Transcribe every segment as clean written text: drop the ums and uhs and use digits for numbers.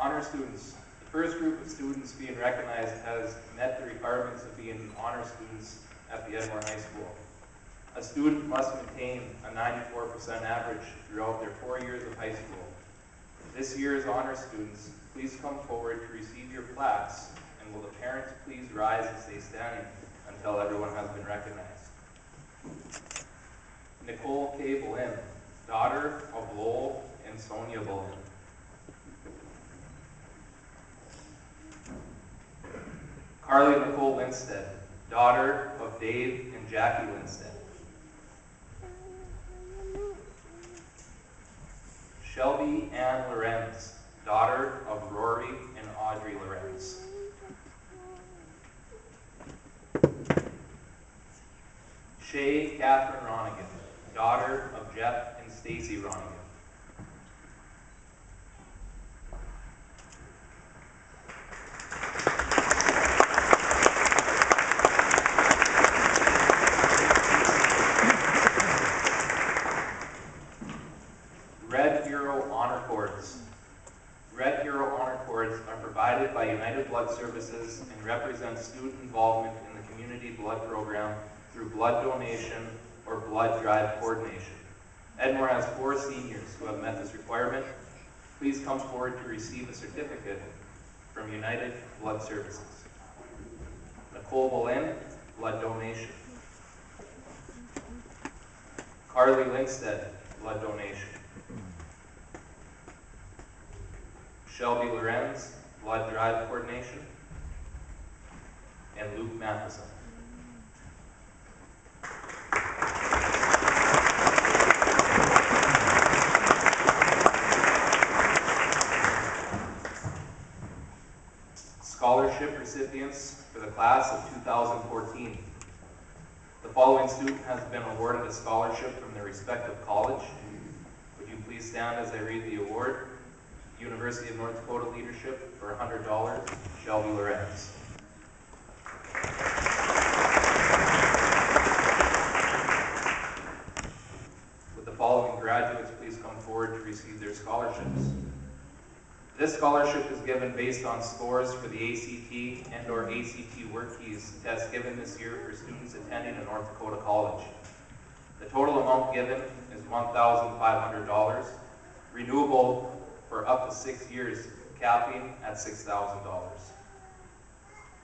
Honor students. The first group of students being recognized has met the requirements of being honor students at the Edmore High School. A student must maintain a 94% average throughout their 4 years of high school. This year's honor students, please come forward to receive your plaques, and will the parents please rise and stay standing until everyone has been recognized. Nicole K. Boleyn, daughter of Lowell and Sonia Boleyn. Carly Nicole Linstead, daughter of Dave and Jackie Linstead. Shelby Ann Lorenz, daughter of Rory and Audrey Lorenz. Shay Catherine Ronigan, daughter of Jeff and Stacy Ronigan. Red Hero Honor Cords. Red Hero Honor Cords are provided by United Blood Services and represent student involvement in the community blood program through blood donation or blood drive coordination. Edmore has 4 seniors who have met this requirement. Please come forward to receive a certificate from United Blood Services. Nicole Boleyn, blood donation. Carly Linstead, blood donation. Shelby Lorenz, blood drive coordination. And Luke Matheson. Scholarship recipients for the class of 2014. The following student has been awarded a scholarship from their respective college. Would you please stand as I read the award? University of North Dakota Leadership for $100, Shelby Lorenz. Would the following graduates please come forward to receive their scholarships? This scholarship is given based on scores for the ACT and/or ACT Work Keys test given this year for students attending a North Dakota college. The total amount given is $1,500, renewable for up to 6 years, capping at $6,000.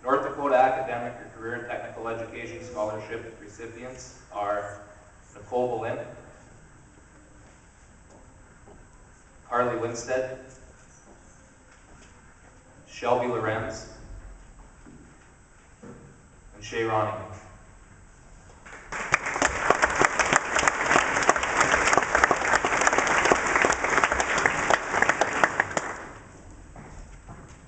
North Dakota Academic or Career and Technical Education Scholarship recipients are Nicole Boleyn, Carly Linstead, Shelby Lorenz, and Shay Ronigan.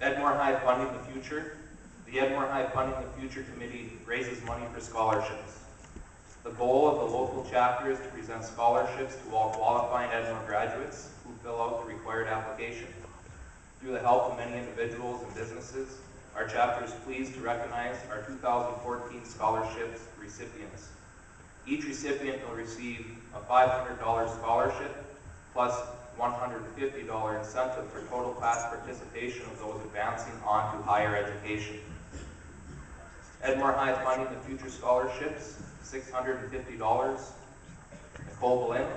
Edmore High Funding the Future. The Edmore High Funding the Future Committee raises money for scholarships. The goal of the local chapter is to present scholarships to all qualifying Edmore graduates who fill out the required application. Through the help of many individuals and businesses, our chapter is pleased to recognize our 2014 scholarships recipients. Each recipient will receive a $500 scholarship plus $150 incentive for total class participation of those advancing on to higher education. Edmore High Funding the Future scholarships, $650. Nicole Boleyn,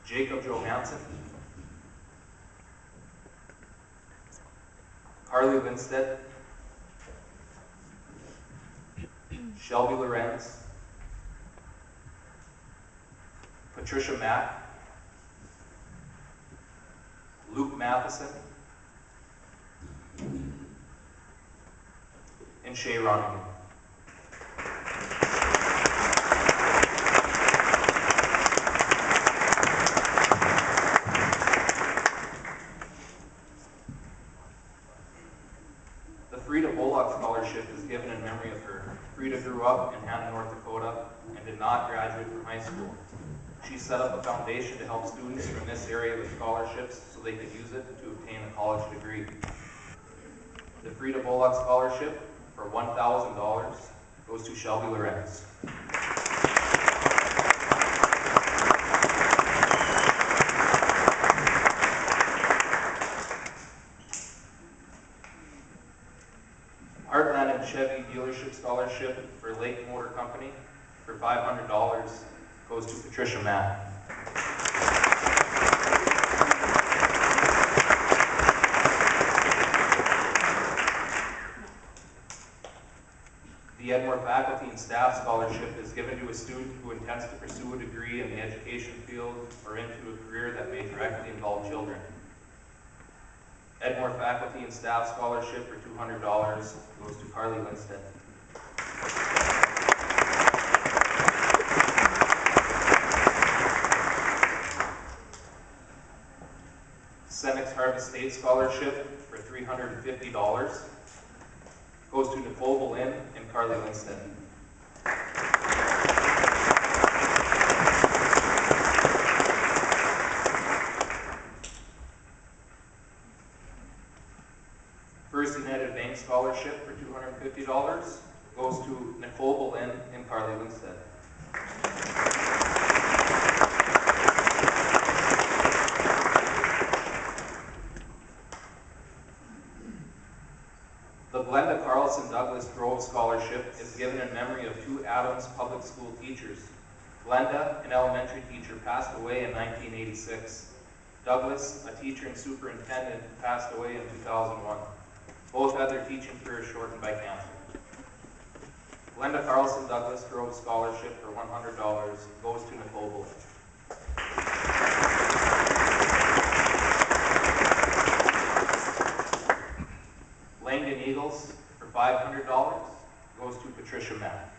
Jacob Johansson, Carly Linstead, Shelby Lorenz, Patricia Mack, Luke Matheson, and Shay Ronigan. The Frida Bullock Scholarship is given in memory of her. Frida grew up in Hannah, North Dakota, and did not graduate from high school. She set up a foundation to help students from this area with scholarships so they could use it to obtain a college degree. The Frida Bullock Scholarship for $1,000 goes to Shelby Lorenz. dealership scholarship for Lake Motor Company for $500 goes to Patricia Mack. The Edmore Faculty and Staff Scholarship is given to a student who intends to pursue a degree in the education field or into a career that may directly involve children. Edmore Faculty and Staff Scholarship for $200 goes to Carly Lindstedt. Senex Harvest State Scholarship for $350 goes to Nicole Boleyn and Carly Lindstedt. First United Bank Scholarship for $250 goes to Nicole Boleyn and Carly Lindstedt. The Glenda Carlson Douglas Grove Scholarship is given in memory of two Adams public school teachers. Glenda, an elementary teacher, passed away in 1986. Douglas, a teacher and superintendent, passed away in 2001. Both had their teaching careers shortened by cancer. Glenda Carlson Douglas Grove Scholarship for $100 goes to Nicole Boleyn. Langdon Eagles for $500 goes to Patricia Mack.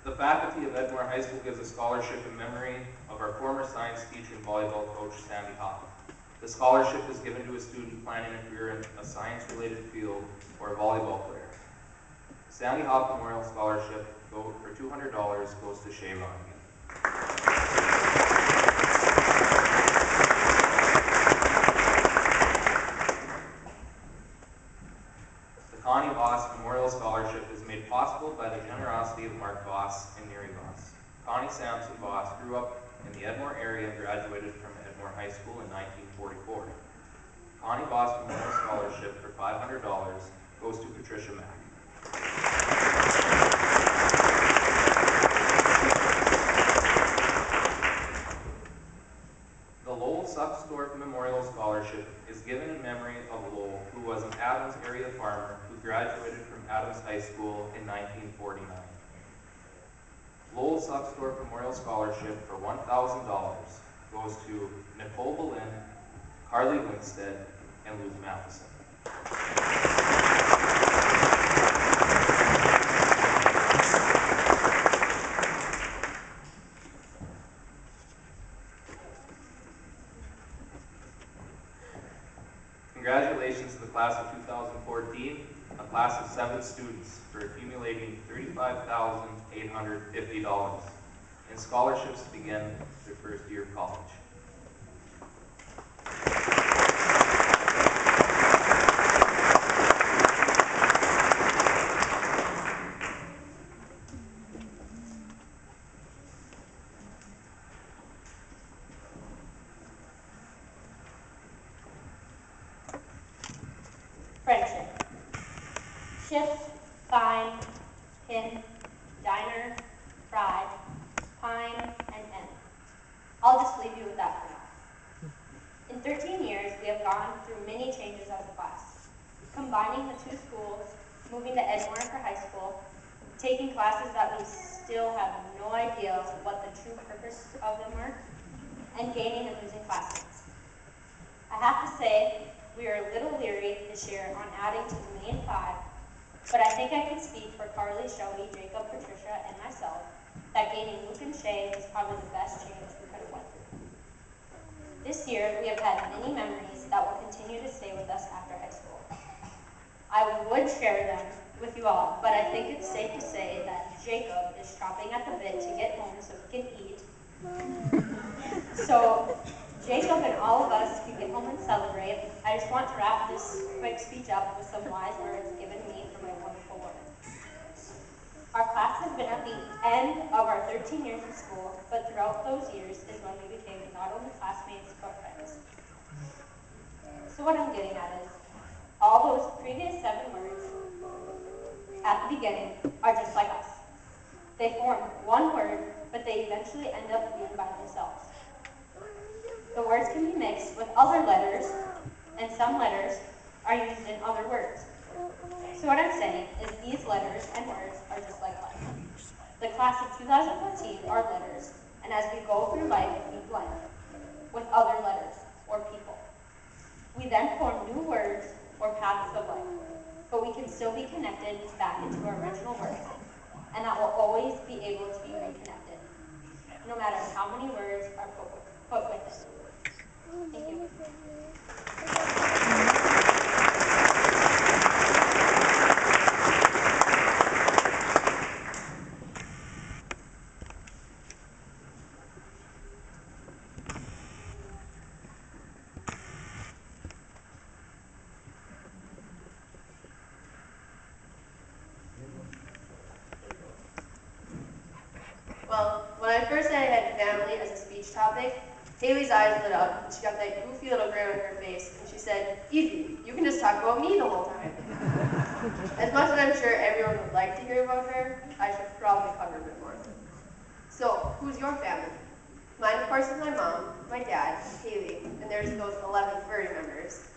The faculty of Edmore High School gives a scholarship in memory of our former science teacher and volleyball coach, Sandy Hopp. The scholarship is given to a student planning a career in a science-related field or a volleyball player. Sandy Hopp Memorial Scholarship for $200 goes to Shay Ronnigan. The Connie Voss Memorial Scholarship is made possible by the generosity of Mark Voss and Mary Voss. Connie Sampson Voss grew up in the Edmore area and graduated from Edmore High School in 1944. Connie Voss Memorial Scholarship for $500 goes to Patricia Mack. The Lowell Sucksdorf Memorial Scholarship is given in memory of Lowell, who was an Adams area farmer who graduated from Adams High School in 1949. Lowell Sucksdorf Memorial Scholarship for $1,000 goes to Nicole Boleyn, Carly Lindstedt, and Luke Matheson. Congratulations to the class of 2014, a class of 7 students for accumulating $35,850 in scholarships to begin their first year of college. Friendship. Shift, fine, pin, diner, fried, pine, and end. I'll just leave you with that for now. In 13 years, we have gone through many changes as a class. Combining the 2 schools, moving to Edmore for high school, taking classes that we still have no idea what the true purpose of them were, and gaining and losing classmates. I have to say, we are a little leery this year on adding to the main 5, but I think I can speak for Carly, Shelby, Jacob, Patricia, and myself that gaining Luke and Shay is probably the best change we could have went through. This year, we have had many memories that will continue to stay with us after high school. I would share them with you all, but I think it's safe to say that Jacob is chomping at the bit to get home so he can eat. So Jacob and all of us can get home and celebrate. I just want to wrap this quick speech up with some wise words given me from my wonderful woman. Our class has been at the end of our 13 years of school, but throughout those years is when we became not only classmates, but friends. So what I'm getting at is, all those previous 7 words at the beginning are just like us. They form one word, but they eventually end up being by themselves. The words can be mixed with other letters, and some letters are used in other words. So what I'm saying is these letters and words are just like life. The class of 2014 are letters, and as we go through life, we blend with other letters or people. We then form new words or paths of life, but we can still be connected back into our original words, and that will always be able to be reconnected, no matter how many words are put with it. Thank you. Well, when I first said I had family as a speech topic, Haley's eyes lit up, and she got that goofy little grin on her face, and she said, "Easy, you can just talk about me the whole time." As much as I'm sure everyone would like to hear about her, I should probably cover a bit more. So, who's your family? Mine, of course, is my mom, my dad, Haley, and there's those 11 furry members.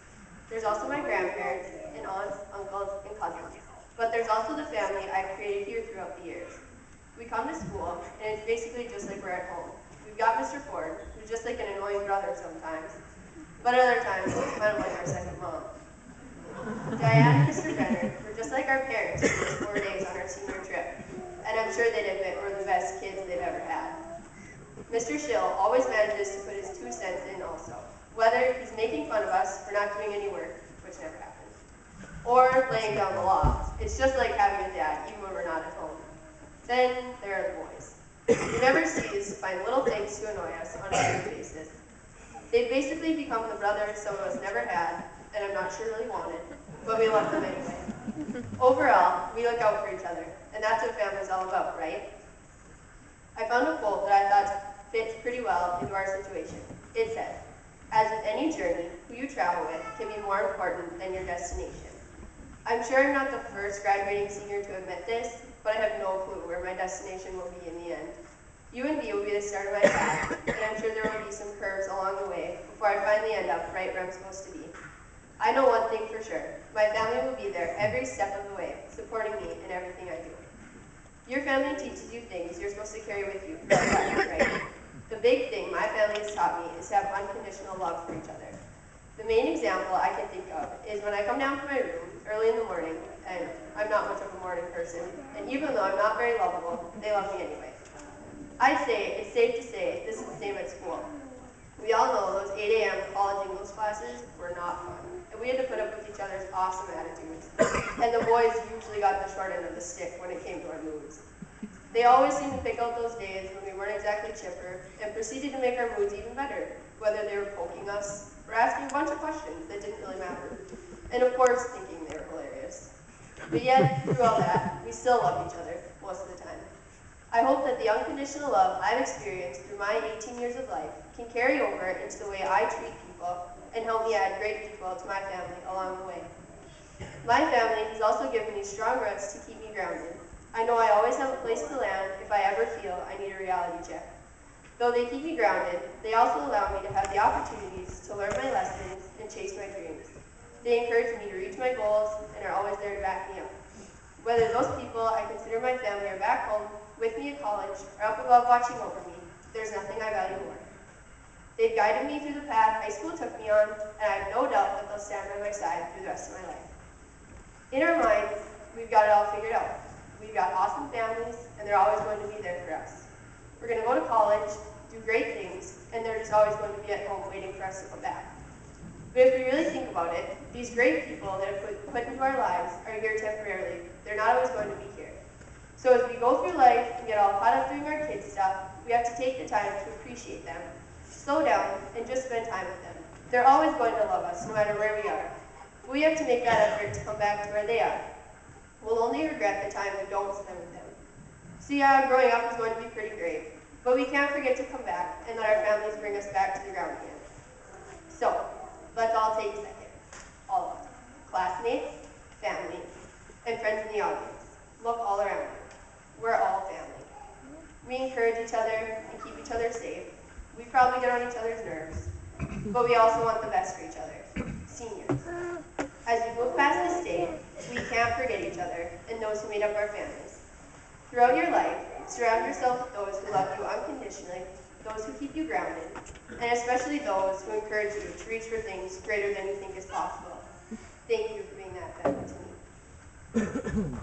There's also my grandparents, and aunts, uncles, and cousins. But there's also the family I've created here throughout the years. We come to school, and it's basically just like we're at home. We've got Mr. Ford, who's just like an annoying brother sometimes, but other times he's kind of like our second mom. Diane and Mr. Benner were just like our parents for those 4 days on our senior trip, and I'm sure they'd admit we're the best kids they've ever had. Mr. Schill always manages to put his 2 cents in also, whether he's making fun of us for not doing any work, which never happens, or laying down the law. It's just like having a dad, even when we're not at home. Then there are the boys. We never cease to find little things to annoy us on a daily basis. They've basically become the brothers some of us never had, and I'm not sure really wanted, but we love them anyway. Overall, we look out for each other, and that's what family's all about, right? I found a quote that I thought fits pretty well into our situation. It says, "As with any journey, who you travel with can be more important than your destination." I'm sure I'm not the first graduating senior to admit this, but I have no clue where my destination will be in the end. UNB will be the start of my path, and I'm sure there will be some curves along the way before I finally end up right where I'm supposed to be. I know one thing for sure. My family will be there every step of the way, supporting me in everything I do. Your family teaches you things you're supposed to carry with you throughout life, right? The big thing my family has taught me is to have unconditional love for each other. The main example I can think of is when I come down from my room early in the morning, and I'm not much of a morning person, and even though I'm not very lovable, they love me anyway. I'd say it's safe to say this is the same at school. We all know those 8 a.m. college English classes were not fun, and we had to put up with each other's awesome attitudes, and the boys usually got the short end of the stick when it came to our moods. They always seemed to pick out those days when we weren't exactly chipper, and proceeded to make our moods even better, whether they were poking us or asking a bunch of questions that didn't really matter, and of course thinking they were hilarious. But yet, through all that, we still love each other most of the time. I hope that the unconditional love I've experienced through my 18 years of life can carry over into the way I treat people and help me add great people to my family along the way. My family has also given me strong roots to keep me grounded. I know I always have a place to land if I ever feel I need a reality check. Though they keep me grounded, they also allow me to have the opportunities to learn my lessons and chase my dreams. They encourage me to reach my goals and are always there to back me up. Whether those people I consider my family are back home, with me at college, or up above watching over me, there's nothing I value more. They've guided me through the path high school took me on, and I have no doubt that they'll stand by my side through the rest of my life. In our minds, we've got it all figured out. We've got awesome families, and they're always going to be there for us. We're going to go to college, do great things, and they're just always going to be at home waiting for us to come back. But if we really think about it, these great people that have put into our lives are here temporarily. They're not always going to be here. So as we go through life and get all caught up doing our kids stuff, we have to take the time to appreciate them, slow down, and just spend time with them. They're always going to love us, no matter where we are. But we have to make that effort to come back to where they are. We'll only regret the time we don't spend with them. So yeah, growing up is going to be pretty great, but we can't forget to come back and let our families bring us back to the ground again. So, let's all take a second. All of us. Classmates, family, and friends in the audience. Look all around you. We're all family. We encourage each other and keep each other safe. We probably get on each other's nerves, but we also want the best for each other. Seniors. As we move past this day, we can't forget each other and those who made up our families. Throughout your life, surround yourself with those who love you unconditionally, those who keep you grounded, and especially those who encourage you to reach for things greater than you think is possible. Thank you for being that family to me.